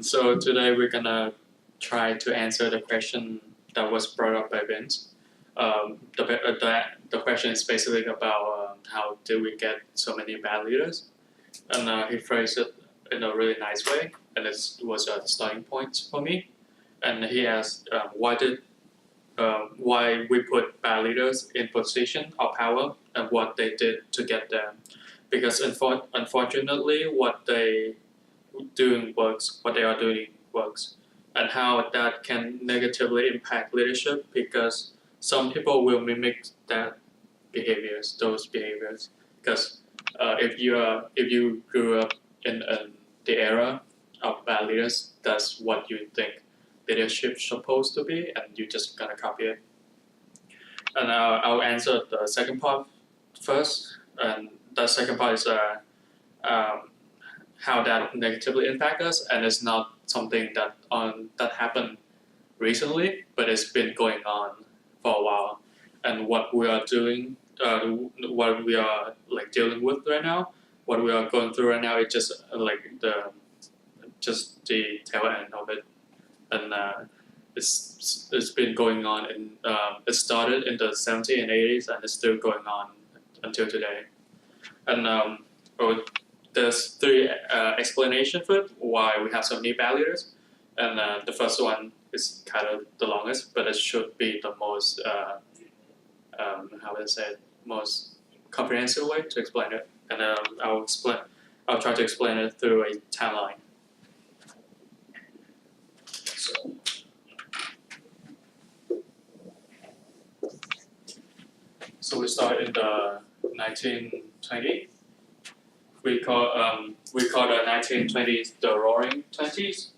So today we're gonna try to answer the question that was brought up by Vince. The question is basically about how did we get so many bad leaders, and he phrased it in a really nice way, and it was a starting point for me. And he asked why we put bad leaders in position of power and what they did to get there, because unfortunately what they are doing works, and how that can negatively impact leadership because some people will mimic those behaviors. Because if you grew up in the era of bad leaders, that's what you think leadership supposed to be, and you just gonna copy it. And I'll answer the second part first, and the second part is um, how that negatively impact us, and it's not something that happened recently, but it's been going on for a while. And what we are doing, what we are like dealing with right now, what we are going through right now, is just the tail end of it, and it's been going on, and it started in the 70s and 80s, and it's still going on until today. And there's three explanations for it why we have so many bad leaders, and the first one is kind of the longest, but it should be the most how would I say it, most comprehensive way to explain it, and I'll try to explain it through a timeline. So we start in the 1920s. We call the 1920s the Roaring Twenties.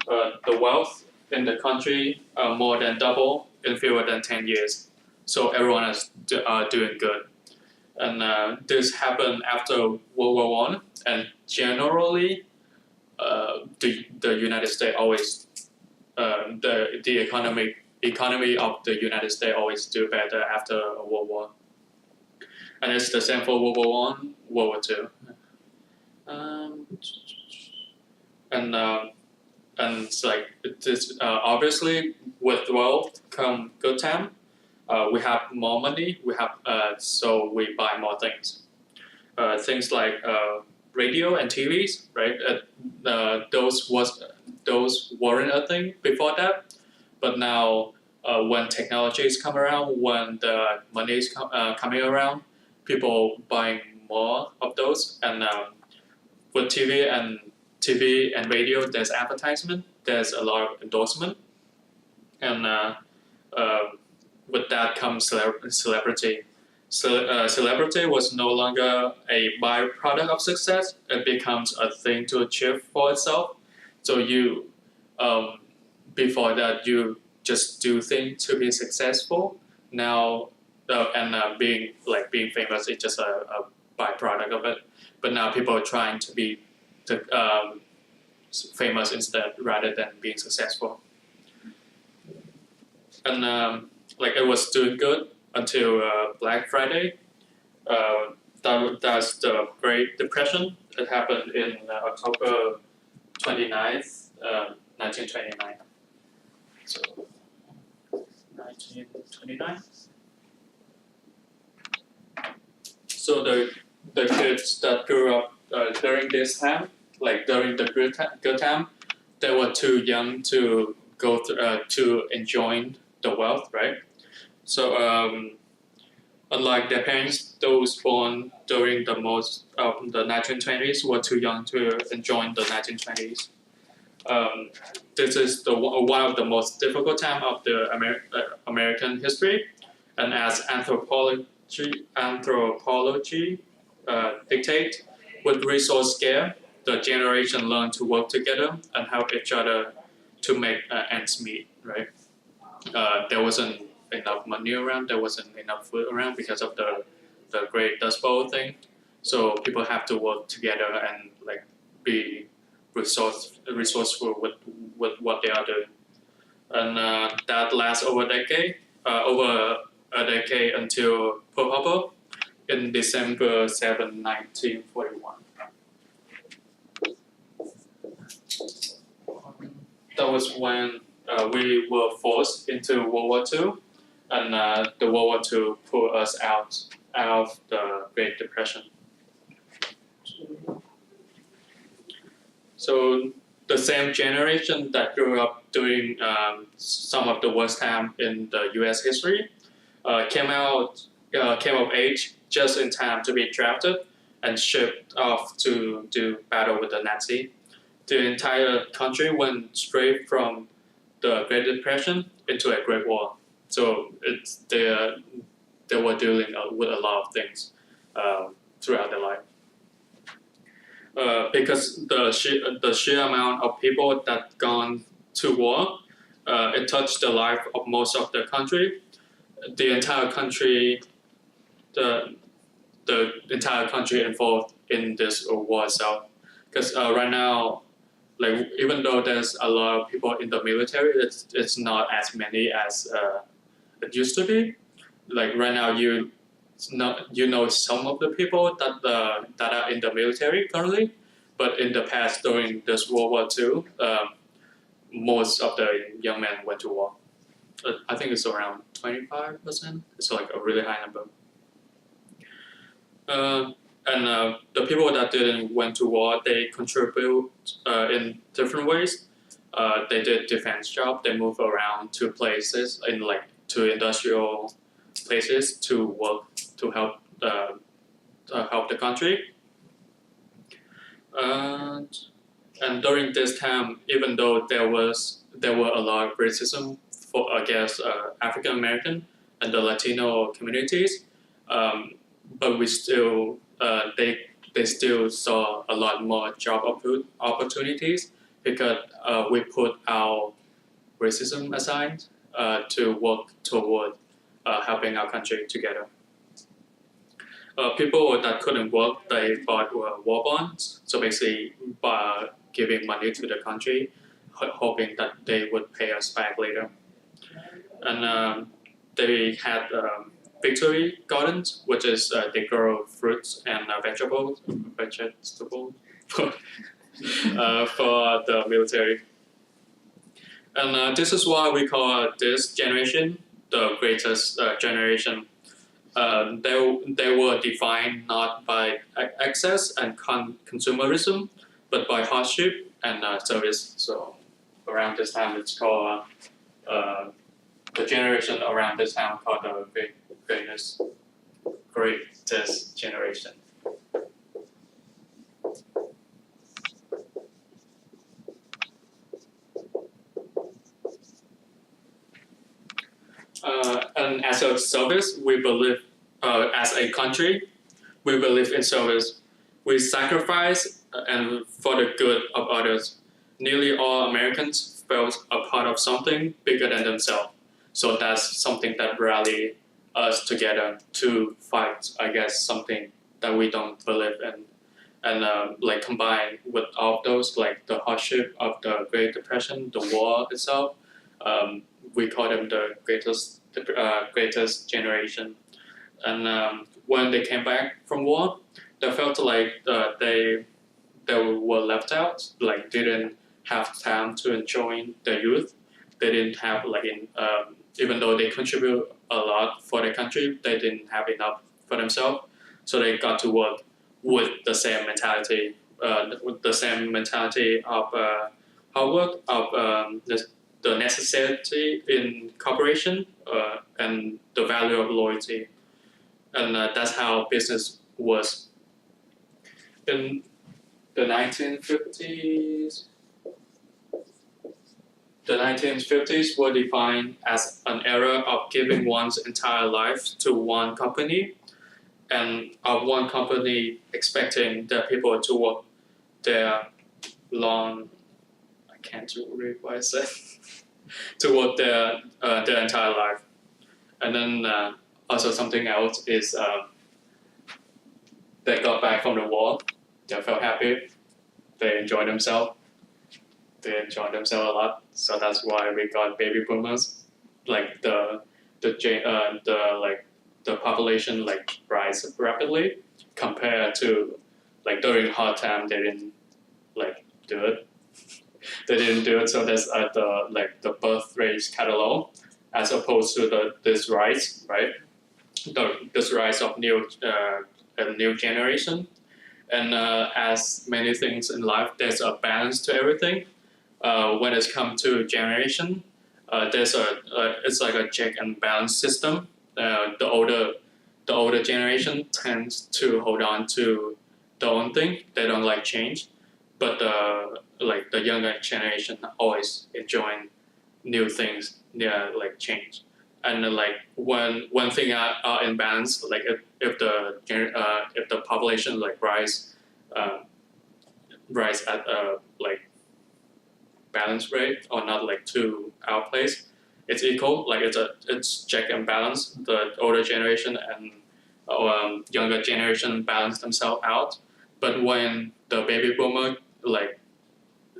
The wealth in the country more than double in fewer than 10 years. So everyone is doing good. And this happened after World War One, and generally, the United States always the economy of the United States always do better after a World War. And it's the same for World War One, World War Two. And it's like this. Obviously, with wealth come good time. We have more money. So we buy more things. Things like radio and TVs, right? Those weren't a thing before that, but now when technologies come around, when the money is coming around, people buying more of those, and with TV and radio, there's advertisement, there's a lot of endorsement, and with that comes celebrity. So celebrity was no longer a byproduct of success; it becomes a thing to achieve for itself. So you, before that, you just do things to be successful. Now, being famous is just a byproduct of it. But now people are trying to be famous instead, rather than being successful. And it was doing good until Black Friday. That's the Great Depression. It happened in October 29th, 1929. So 1929. So the kids that grew up during this time, like during the good time, they were too young to go to enjoy the wealth, right? So unlike their parents, those born during the 1920s were too young to enjoy the 1920s. This is one of the most difficult time of the American history, and as anthropology dictate, with resource scare, the generation learn to work together and help each other to make ends meet. Right? There wasn't enough money around. There wasn't enough food around because of the Great Dust Bowl thing. So people have to work together and be resourceful with what they are doing, and that lasts over a decade until Pearl Harbor in December 7, 1941. that was when we were forced into World War II, and the World War II pulled us out of the Great Depression. So the same generation that grew up during some of the worst time in the U.S. history came of age just in time to be drafted and shipped off to do battle with the Nazi. The entire country went straight from the Great Depression into a Great War. So they were dealing with a lot of things throughout their life. Because the sheer amount of people that gone to war, it touched the life of most of the country. The entire country, the entire country involved in this war itself. Because right now, like even though there's a lot of people in the military, it's not as many as it used to be. Like right now, you know some of the people that are in the military currently, but in the past during this World War II, most of the young men went to war. I think it's around 25%. It's like a really high number. And the people that didn't went to war, they contribute in different ways. They did defense job. They move around to places to industrial places to work to help the country. And during this time, even though there were a lot of racism against African American and the Latino communities, but we still they still saw a lot more job opportunities because we put our racism aside to work toward helping our country together. People that couldn't work, they bought war bonds. So basically, by giving money to the country, hoping that they would pay us back later. And they had victory gardens, which is they grow fruits and vegetables for the military. And this is why we call this generation the greatest generation. They were defined not by access and consumerism, but by hardship and service. So around this time, it's called the generation around this time called the greatest generation. And as a service, we believe, as a country, we believe in service. We sacrifice and for the good of others. Nearly all Americans felt a part of something bigger than themselves. So that's something that rally us together to fight against something that we don't believe in. And like combined with all of those, like the hardship of the Great Depression, the war itself, we call them the greatest generation. And when they came back from war, they felt like they were left out, like didn't have time to enjoy their youth. They didn't have even though they contribute a lot for the country, they didn't have enough for themselves. So they got to work with the same mentality, of hard work, of the necessity in cooperation, and the value of loyalty. And that's how business was. In the 1950s, the 1950s were defined as an era of giving one's entire life to one company, and of one company expecting their people to work their long, I can't read what I said, to work their entire life. And then also something else is they got back from the war, they felt happy, they enjoyed themselves. They enjoyed themselves a lot, so that's why we got baby boomers. Like the population rise rapidly compared to during hard time they didn't do it. they didn't do it. So that's the birth rate catalog, as opposed to this rise, right? This rise of a new generation. And as many things in life, there's a balance to everything. When it's come to generation, it's like a check and balance system. The older generation tends to hold on to their own thing. They don't like change, but the younger generation always enjoying new things, yeah, like change. And like when things are in balance, like if the population like rise at a like balance rate or not like too outplaced, it's equal. Like it's check and balance. The older generation and younger generation balance themselves out. But when the baby boomer like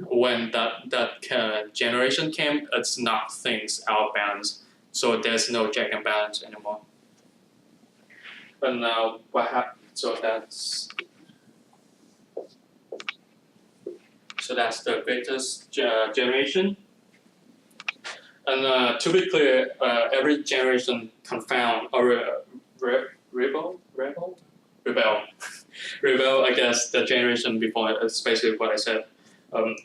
when that generation came, it's knocked things out of balance. So there's no check and balance anymore. But now what happened? So that's the greatest generation. And to be clear, every generation confound or rebel, rebel against the generation before. It's basically what I said.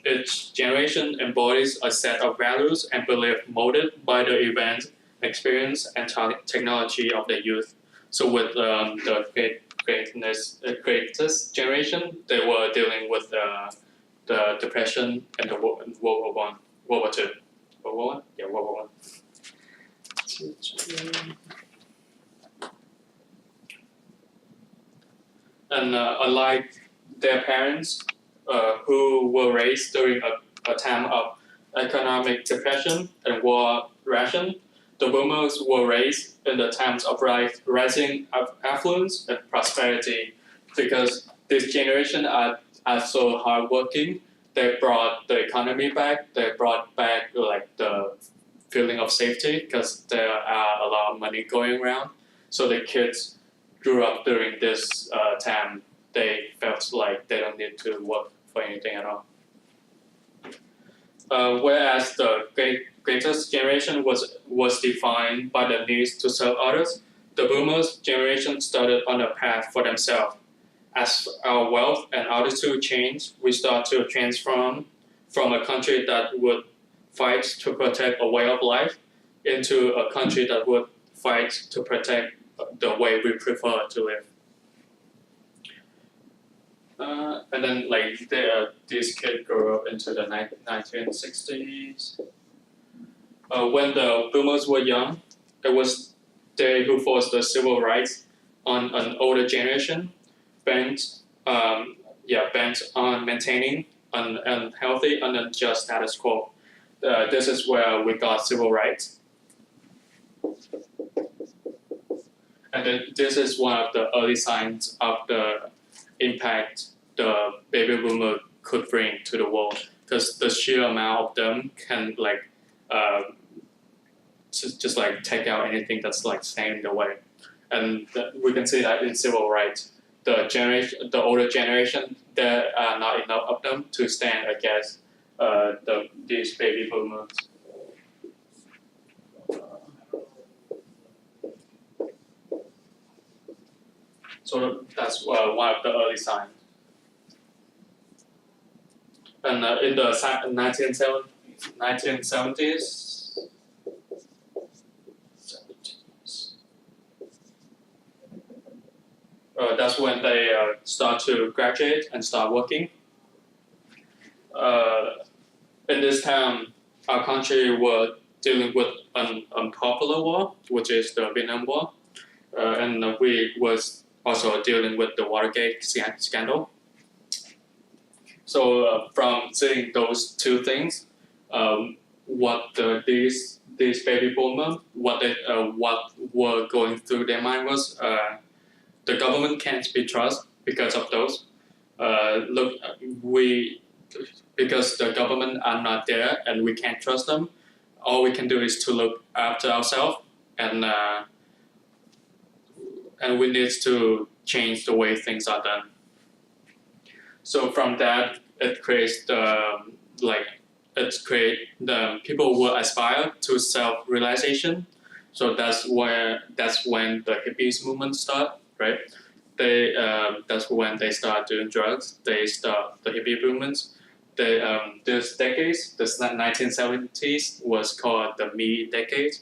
Each generation embodies a set of values and beliefs molded by the event, experience, and technology of the youth. So with the greatest generation, they were dealing with the depression and the World War II. World War One? Yeah, World War One. And unlike their parents, who were raised during a time of economic depression and war ration, the boomers were raised in the times of rising affluence and prosperity, because this generation are so hardworking. They brought the economy back. They brought back like the feeling of safety, because there are a lot of money going around. So the kids grew up during this time. They felt like they don't need to work for anything at all. Whereas the greatest generation was defined by the needs to serve others, the boomers generation started on a path for themselves. As our wealth and altitude change, we start to transform from a country that would fight to protect a way of life into a country that would fight to protect the way we prefer to live. And then like these kids grew up into the 1960s. When the boomers were young, it was they who forced the civil rights on an older generation, bent on maintaining an healthy and unjust status quo. This is where we got civil rights. And then this is one of the early signs of the impact the baby boomer could bring to the world, because the sheer amount of them can like just like take out anything that's like standing in the way. And we can see that in civil rights, the older generation, there are not enough of them to stand against these baby boomers. So that's one of the early signs. And in the 1970s, that's when they start to graduate and start working. In this time, our country were dealing with an unpopular war, which is the Vietnam War, and we was also dealing with the Watergate scandal. So from seeing those two things, these baby boomers, what were going through their mind was the government can't be trusted because of those. Because the government are not there and we can't trust them. All we can do is to look after ourselves, and we need to change the way things are done. So from that, it creates the it's create the people will aspire to self-realization. So that's when the hippies movement start, right? That's when they start doing drugs. They start the hippie movements. This decades, the 1970s was called the me decade.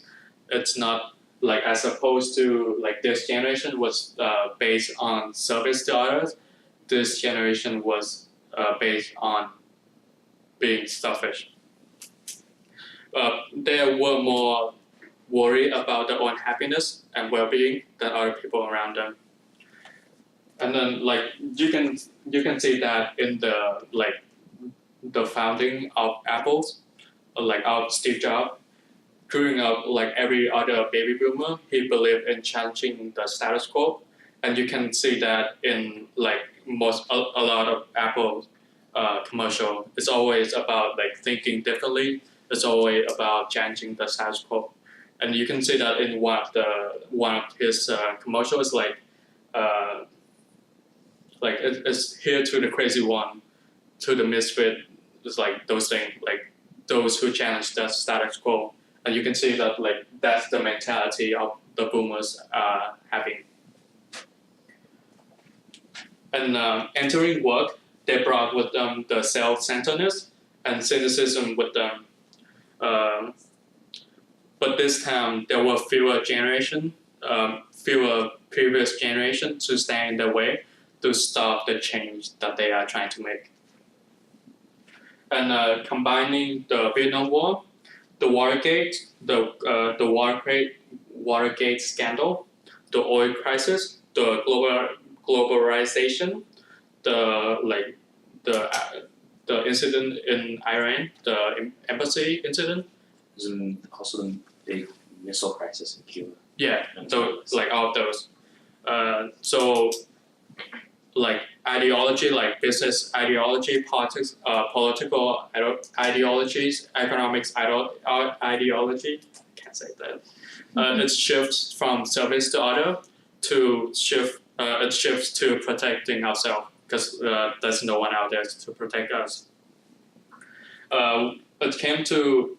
It's not like as opposed to like this generation was based on service to others. This generation was based on being selfish. They were more worried about their own happiness and well-being than other people around them. And then like you can see that in the founding of Apple's, like of Steve Jobs. Growing up like every other baby boomer, he believed in challenging the status quo, and you can see that in like a lot of Apple commercial. It's always about like thinking differently. It's always about changing the status quo, and you can see that in one of his commercials, like it's here to the crazy one, to the misfit. It's like those things, like those who challenge the status quo, and you can see that like that's the mentality of the boomers having. And entering work, they brought with them the self-centeredness and cynicism with them. But this time there were fewer previous generation to stand in their way to stop the change that they are trying to make. And combining the Vietnam War, the Watergate, Watergate scandal, the oil crisis, the globalization, the incident in Iran, the embassy incident. And also the big missile crisis in Cuba. Yeah, so like all of those. So like ideology, like business ideology, politics, political ideologies, economics ideology. Can't say that. It shifts from service to other to shift. It shifts to protecting ourselves because there's no one out there to protect us. It came to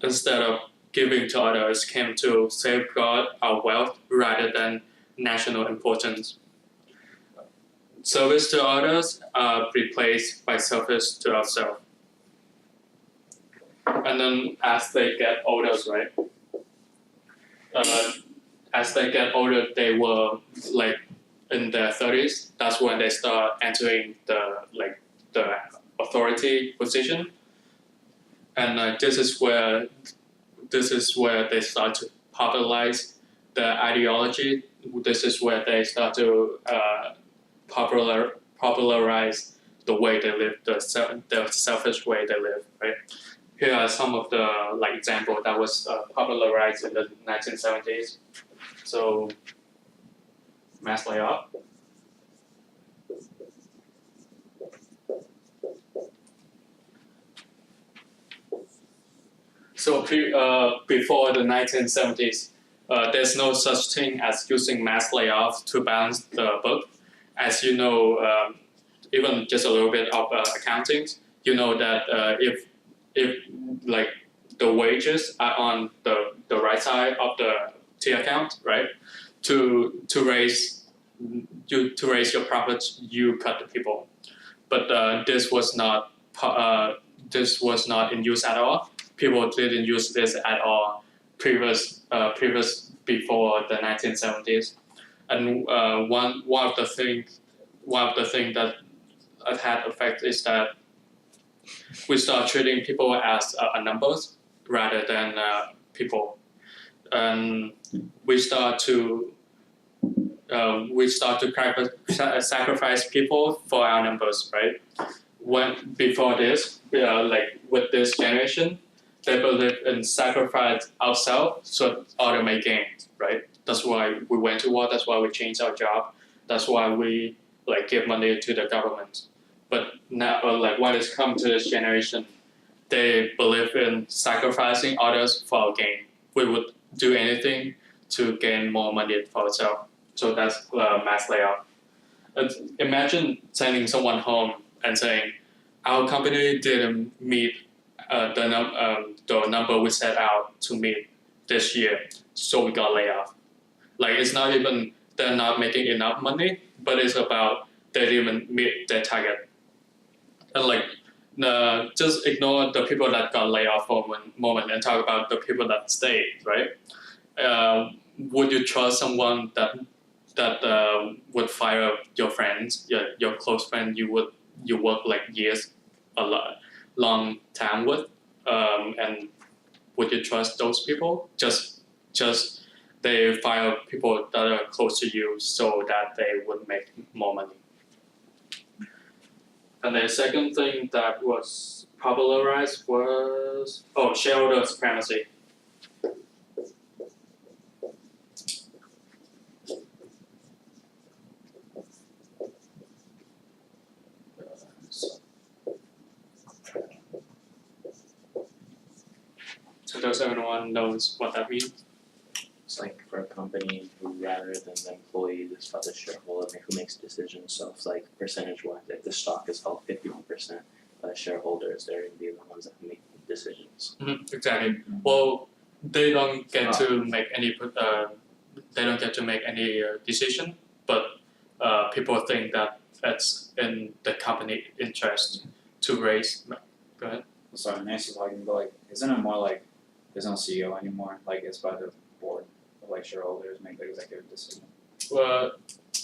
instead of giving to others, came to safeguard our wealth rather than national importance. Service to others replaced by service to ourselves. And then as they get older, right? As they get older, they were like in their 30s. That's when they start entering the authority position, and this is where they start to popularize the ideology. This is where they start to popularize the way they live, the selfish way they live. Right. Here are some of the examples that was popularized in the 1970s. So, mass layoff. So before the 1970s, there's no such thing as using mass layoffs to balance the book. As you know, even just a little bit of accounting, you know that if like the wages are on the right side of the T account, right? To raise your profits, you cut the people. But this was not in use at all. People didn't use this at all previous before the 1970s. And one of the things that had effect is that we start treating people as numbers rather than people, and we start to sacrifice people for our numbers, right? When before this, with this generation, they believe in sacrifice ourselves so others may gain, right? That's why we went to war. That's why we changed our job. That's why we give money to the government. But now, when it's come to this generation, they believe in sacrificing others for our gain. We would do anything to gain more money for ourselves. So that's mass layoff. Imagine sending someone home and saying, our company didn't meet the number we set out to meet this year, so we got laid off. Like it's not even they're not making enough money, but it's about they didn't meet their target. And like just ignore the people that got laid off for one moment and talk about the people that stayed, right? Would you trust someone that would fire your friends, your close friend you work like years, long time with, and would you trust those people? Just they fire people that are close to you so that they would make more money. And the second thing that was popularized was shareholder supremacy. So does everyone knows what that means? It's like for a company who rather than the employees, it's about the shareholder who makes decisions. So it's like percentage wise, if the stock is held 51% by the shareholders, they're gonna be the ones that make decisions. Exactly. Well, they don't get to make any. They don't get to make any decision, but people think that it's in the company interest to raise. Go ahead. Sorry, Nancy's talking, but like, isn't it more like there's no CEO anymore? Like it's by the board of like shareholders make the executive decision. Well,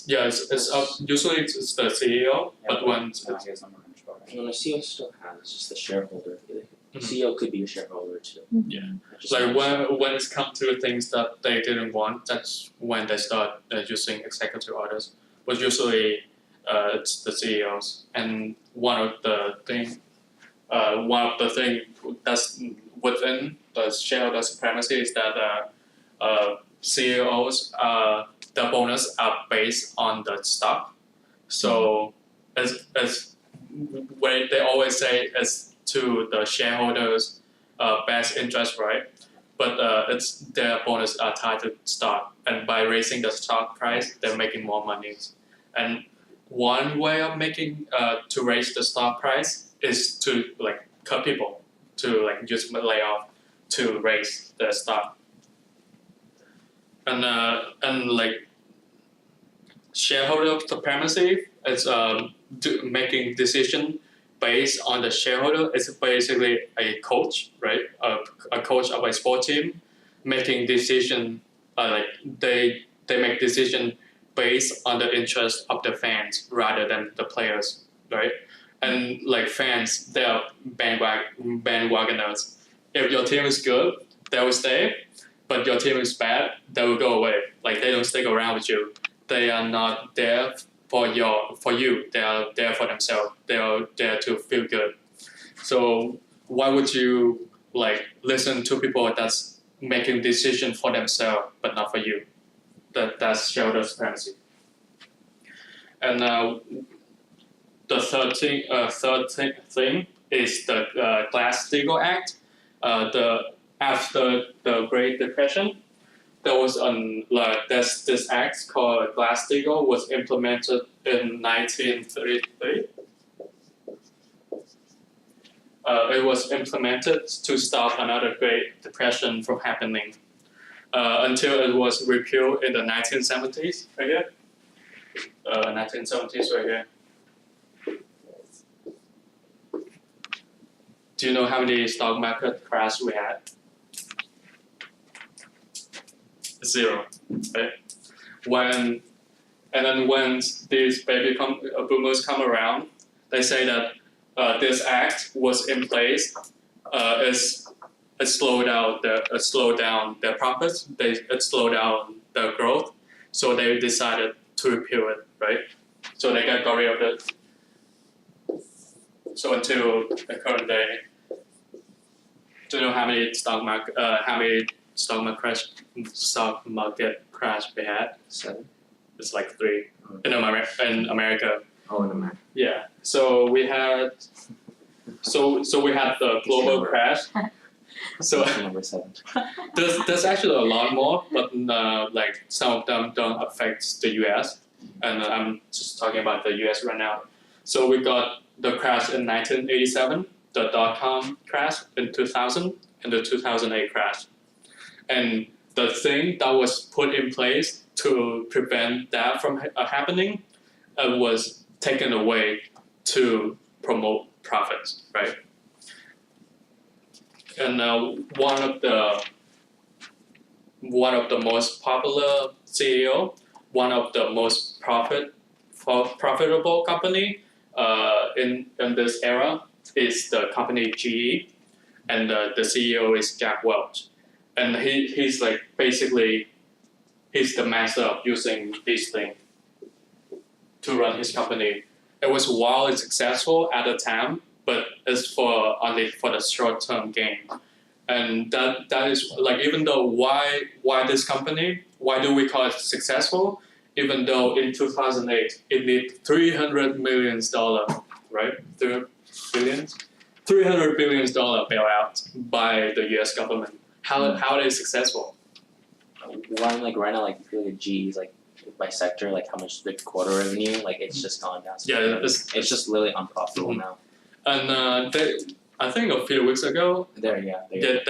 yeah, it's up. Usually it's the CEO, but when he has no more control. And the CEO still has, it's just the shareholder. The CEO could be a shareholder too. Yeah. Just Like not- when it's come to things that they didn't want, that's when they start using executive orders. But usually, it's the CEOs. And one of the thing that's within the shareholder supremacy is that CEOs the bonus are based on the stock. So as when they always say it's to the shareholders' best interest, right? But it's their bonus are tied to stock, and by raising the stock price, they're making more money. And one way of making to raise the stock price is to like cut people, to like just lay off to raise the stock. And like shareholder supremacy is making decision based on the shareholder. It's basically a coach, right? A coach of a sport team making decision like they make decision based on the interest of the fans rather than the players, right? And like fans, they are bandwagoners. If your team is good, they will stay. But your team is bad, they will go away. Like they don't stick around with you. They are not there for you. They are there for themselves. They are there to feel good. So why would you like listen to people that's making decision for themselves but not for you? That's shareholder supremacy. And the third thing is the Glass-Steagall Act. After the Great Depression, there was this act called Glass-Steagall was implemented in 1933. It was implemented to stop another Great Depression from happening until it was repealed in the 1970s. Right here. 1970s right here. Do you know how many stock market crash we had? 0. Right? When these baby boomers come around, they say that this act was in place. It slowed down their profits. It slowed down their growth. So they decided to repeal it, right? So they got rid of it. So until the current day, do you know how many stock market crash we had? 7. It's like 3 in America. Oh, in America. Yeah. So we had the global crash. So Number 7. there's actually a lot more, but like some of them don't affect the U.S. And I'm just talking about the U.S. right now. So we got the crash in 1987, the dot-com crash in 2000, and the 2008 crash. And the thing that was put in place to prevent that from happening was taken away to promote profits, right? And one of the most popular CEO, one of the most profitable company in this era is the company GE, and the CEO is Jack Welch, and he's like basically he's the master of using this thing to run his company. It was wildly successful at the time, but it's only for the short-term gain. And that is like, even though why this company, why do we call it successful? Even though in 2008 it needed $300 million, right? $300 billion bailout by the U.S. government. How it is successful? One, like right now, like I feel like GE is like by sector, like how much the quarter revenue, like it's just gone down. Yeah, it's just literally unprofitable now. And I think a few weeks ago, They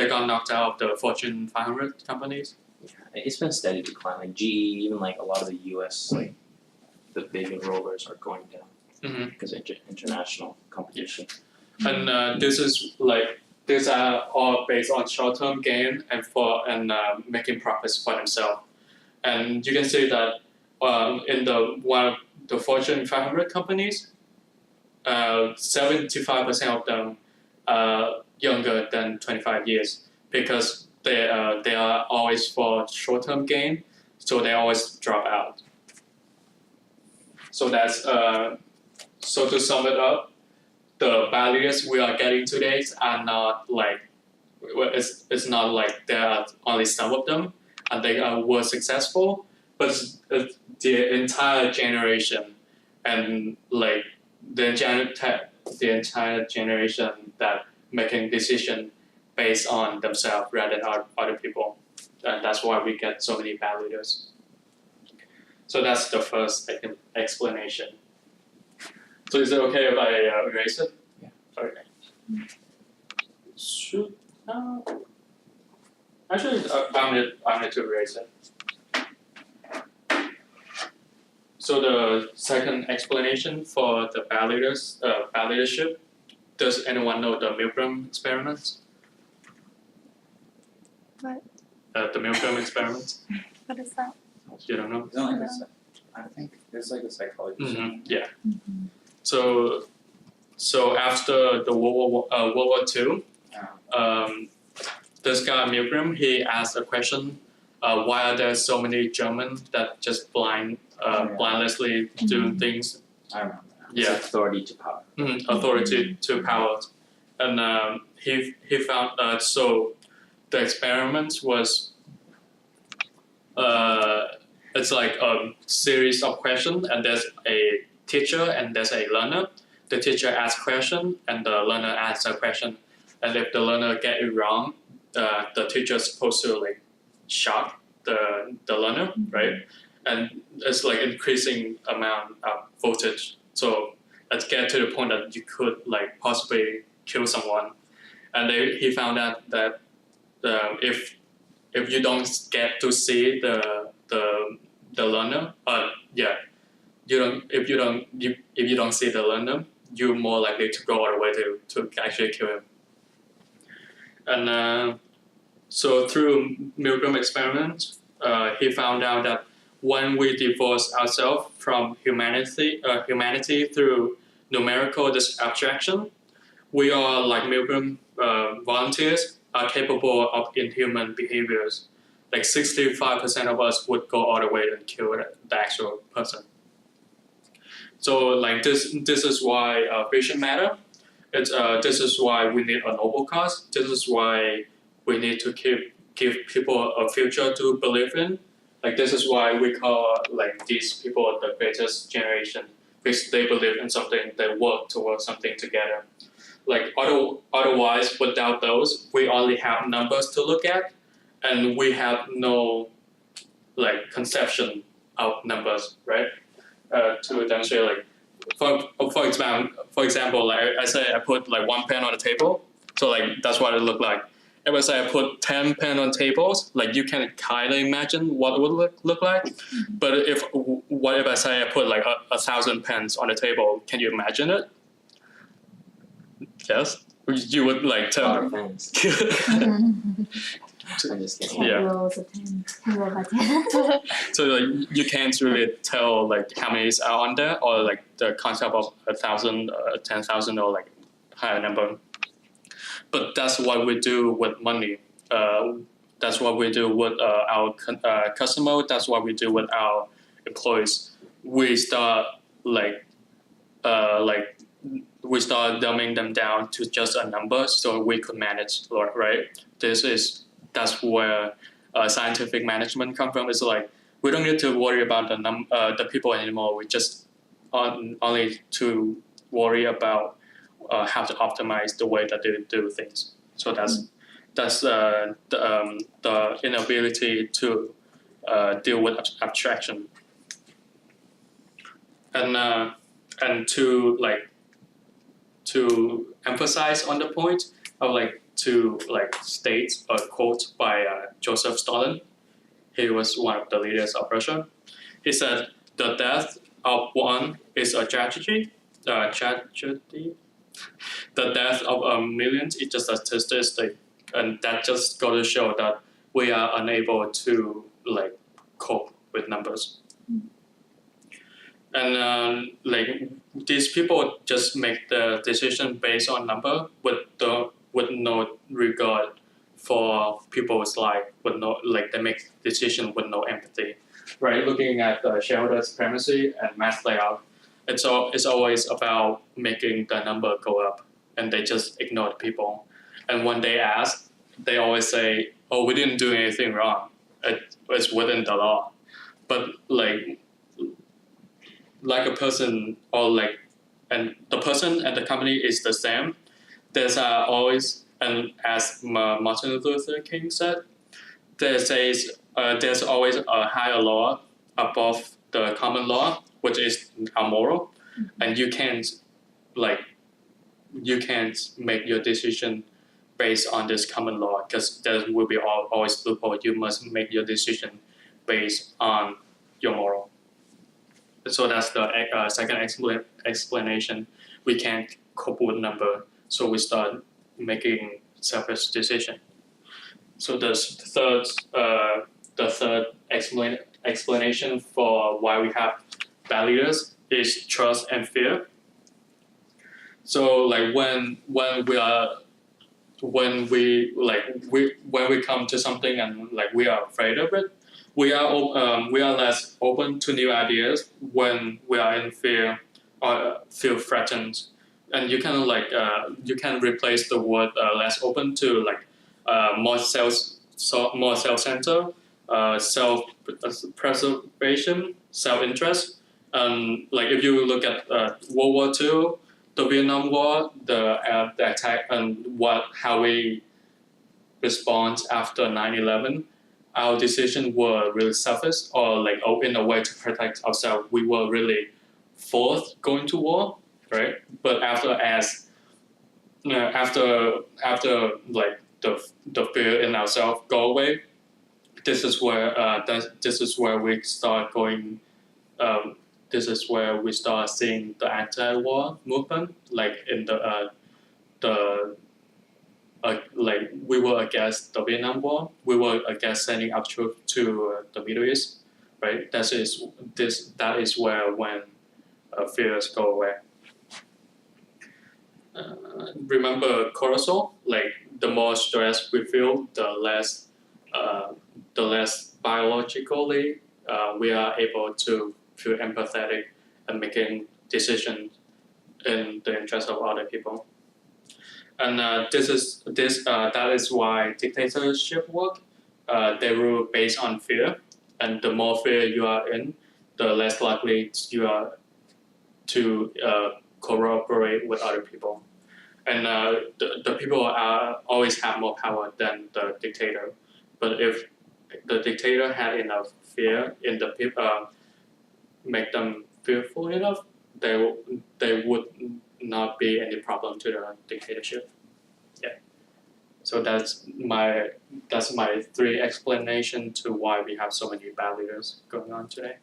got knocked out of the Fortune 500 companies. Yeah, it's been steady decline. Like GE, even like a lot of the US, like the big enrollers are going down because of international competition. And these are all based on short-term gain and making profits for themselves. And you can see that in one of the Fortune 500 companies, 75% of them are younger than 25 years because they are always for short-term gain, so they always drop out. So that's so to sum it up, the barriers we are getting today are not like it's not like there are only some of them and they were successful, but the entire generation and like the entire generation that making decision based on themselves rather than other people, and that's why we get so many bad leaders. So that's the first explanation. So is it okay if I erase it? Yeah. Okay. Should actually I'm going to erase it. So the second explanation for the bad leadership. Does anyone know the Milgram experiment? What? The Milgram experiment. What is that? You don't know? It's not like I think it's like a psychology. Yeah. So after the World War II, this guy Milgram, he asked a question: why are there so many Germans that just blindlessly doing things? I remember. Yeah. It's authority to power. Authority to power, and he found so the experiment was it's like a series of questions, and there's a teacher and there's a learner. The teacher asks question and the learner asks a question, and if the learner get it wrong, the teacher is supposed to like shock the learner, right? And it's like increasing amount of voltage. So let's get to the point that you could like possibly kill someone. And he found out that if you don't get to see the learner, if you don't see the learner, you're more likely to go all the way to actually kill him. And so through Milgram experiment, he found out that when we divorce ourselves from humanity through numerical abstraction, we are like Milgram volunteers are capable of inhuman behaviors. Like 65% of us would go all the way and kill the actual person. So like this is why vision matter. This is why we need a noble cause. This is why we need to give people a future to believe in. Like this is why we call like these people the greatest generation, because they believe in something, they work towards something together. Like otherwise, without those, we only have numbers to look at, and we have no like conception of numbers, right? To demonstrate like for example, like I say I put like 1 pen on the table, so like that's what it looked like. If I say I put 10 pen on tables, like you can kind of imagine what it would look like. But what if I say I put like 1,000 pens on the table? Can you imagine it? Yes, you would like A lot tell. of pens. I'm just kidding. 10 Yeah. rows of 10, 10 rows of 10. So like, you can't really tell like how many are on there, or like the concept of 1,000, 10,000, or like higher number. But that's what we do with money. That's what we do with our customer. That's what we do with our employees. We start we start dumbing them down to just a number, so we could manage, right? That's where scientific management comes from. It's like we don't need to worry about the people anymore. We just only to worry about how to optimize the way that they do things. So that's the inability to deal with abstraction, and to emphasize on the point, I would like to state a quote by Joseph Stalin. He was one of the leaders of Russia. He said, "The death of one is a tragedy. The death of millions is just a statistic," and that just goes to show that we are unable to cope with numbers. And these people just make the decision based on number with no regard for people's life, they make decision with no empathy. Right, looking at the shareholder supremacy and mass layout, it's always about making the number go up, and they just ignore the people. And when they ask, they always say, "Oh, we didn't do anything wrong. It's within the law." But like a person and the person and the company is the same. There's always, and as Martin Luther King said, there's always a higher law above the common law, which is amoral, and you can't make your decision based on this common law, because there will be always loophole. You must make your decision based on your moral. So that's the second explanation. We can't cope with number, so we start making selfish decision. So the third explanation for why we have bad leaders is trust and fear. So when we come to something and we are afraid of it, we are less open to new ideas when we are in fear or feel threatened. And you can replace the word less open to more self-centered, self-preservation, self-interest. If you look at World War II, the Vietnam War, the attack, and how we respond after 9/11, our decisions were really selfish, or in a way to protect ourselves. We were really forced going to war, right? But after the fear in ourselves go away, this is where we start going. This is where we start seeing the anti-war movement, in we were against the Vietnam War. We were against sending our troops to the Middle East, right? That is where when fears go away. Remember cortisol? The more stress we feel, the less biologically we are able to feel empathetic and making decisions in the interest of other people. And that is why dictatorship work. They rule based on fear, and the more fear you are in, the less likely you are to cooperate with other people. And the people always have more power than the dictator. But if the dictator had enough fear in the people, make them fearful enough, there would not be any problem to the dictatorship. Yeah. So that's my 3 explanation to why we have so many bad leaders going on today.